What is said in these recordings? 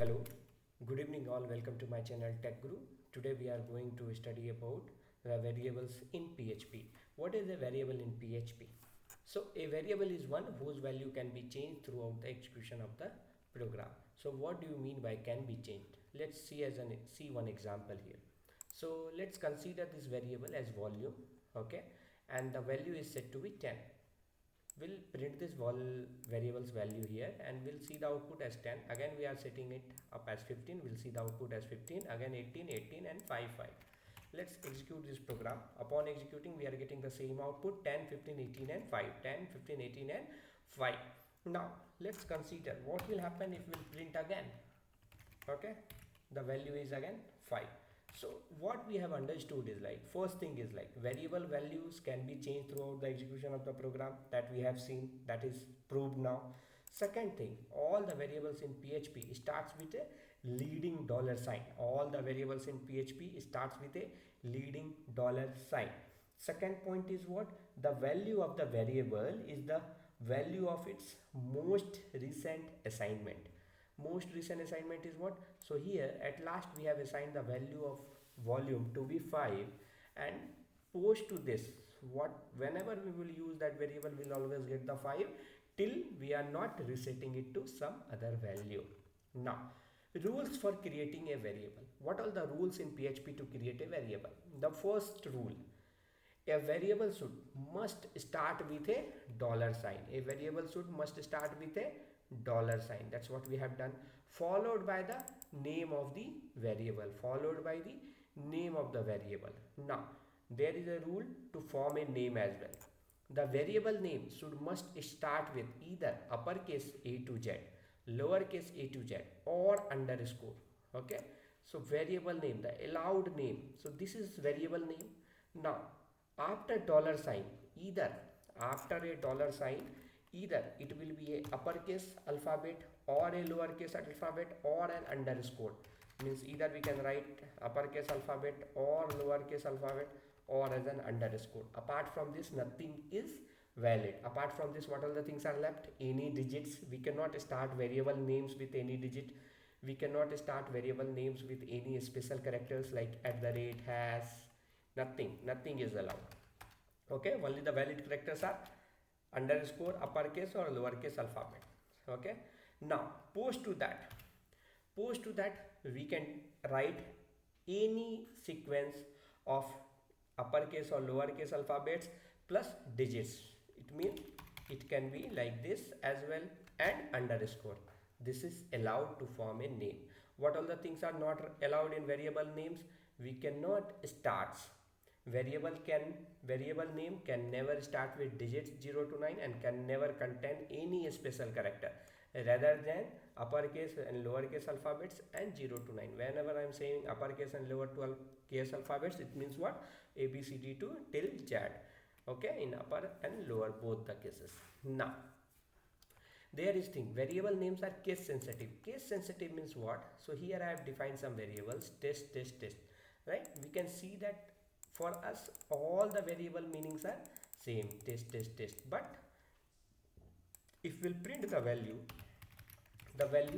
Hello, good evening all. Welcome to my channel Tech Guru. Today we are going to study about the variables in PHP. What is a variable in PHP? So a variable is one whose value can be changed throughout the execution of the program. So what do you mean by can be changed? Let's see one example here. So let's consider this variable as volume, okay, and the value is set to be 10. We'll print this variable's value here and we'll see the output as 10. Again we are setting it up as 15. We'll see the output as 15. Again 18, 18 and 5, 5. Let's execute this program. Upon executing we are getting the same output 10, 15, 18 and 5. 10, 15, 18 and 5. Now let's consider what will happen if we'll print again. Okay, the value is again 5. So what we have understood is like, first thing is like variable values can be changed throughout the execution of the program, that we have seen, that is proved now. Second thing, all the variables in PHP starts with a leading dollar sign. All the variables in PHP starts with a leading dollar sign. Second point is what? The value of the variable is the value of its most recent assignment. Most recent assignment is what? So here at last we have assigned the value of volume to be 5, and post to this, what whenever we will use that variable we'll always get the 5 till we are not resetting it to some other value. Now rules for creating a variable. What are the rules in PHP to create a variable? The first rule, a variable must start with a dollar sign. A variable must start with a dollar sign. That's what we have done, followed by the name of the variable, followed by the name of the variable. Now there is a rule to form a name as well. The variable name must start with either uppercase A to Z, lowercase a to z, or underscore. Okay, so variable name, the allowed name, so this is variable name. Now after dollar sign, either after a dollar sign, either it will be a uppercase alphabet or a lowercase alphabet or an underscore. Means either we can write uppercase alphabet or lowercase alphabet or as an underscore. Apart from this nothing is valid. Apart from this, what all the things are left? Any digits. We cannot start variable names with any digit. We cannot start variable names with any special characters like at the rate, has, nothing is allowed. Okay, only the valid characters are underscore, uppercase or lowercase alphabet. Okay, now post to that we can write any sequence of uppercase or lowercase alphabets plus digits. It means it can be like this as well, and underscore. This is allowed to form a name. What all the things are not allowed in variable names? We cannot start variable name can never start with digits 0 to 9 and can never contain any special character rather than uppercase and lowercase alphabets and 0 to 9. Whenever I am saying uppercase and lowercase alphabets, it means what? A B C D to till Z. Okay, in upper and lower both the cases. Now there is thing, variable names are case sensitive. Case sensitive means what? So here I have defined some variables, test, right? We can see that for us all the variable meanings are same, test, but if we'll print the value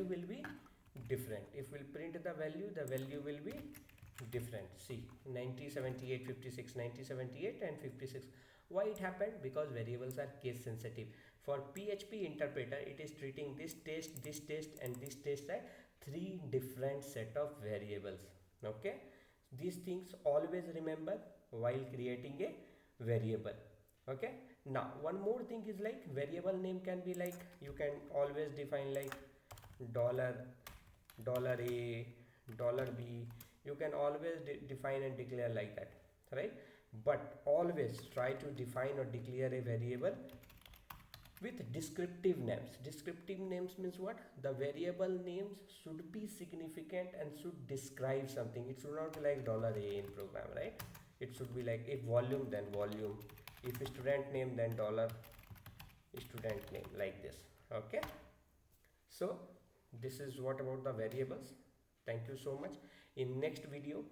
will be different. If we'll print the value will be different. See, 90, 78, 56, 90, 78 and 56. Why it happened? Because variables are case sensitive. For PHP interpreter, it is treating this test and this test as three different set of variables. Okay, these things always remember while creating a variable. Okay, now one more thing is like variable name can be like, you can always define like dollar a, dollar b. You can always define and declare like that, right? But always try to define or declare a variable with descriptive names. Descriptive names means what? The variable names should be significant and should describe something. It should not be like dollar a in program, right? It should be like, if volume then volume, if student name then dollar student name, like this. Okay, so this is what about the variables. Thank you so much. In next video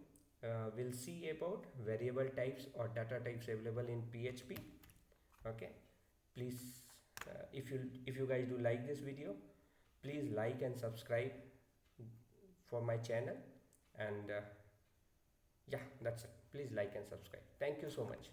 we'll see about variable types or data types available in PHP. Okay, please if you guys do like this video, please like and subscribe. for my channel. And yeah, that's it. Please like and subscribe. Thank you so much.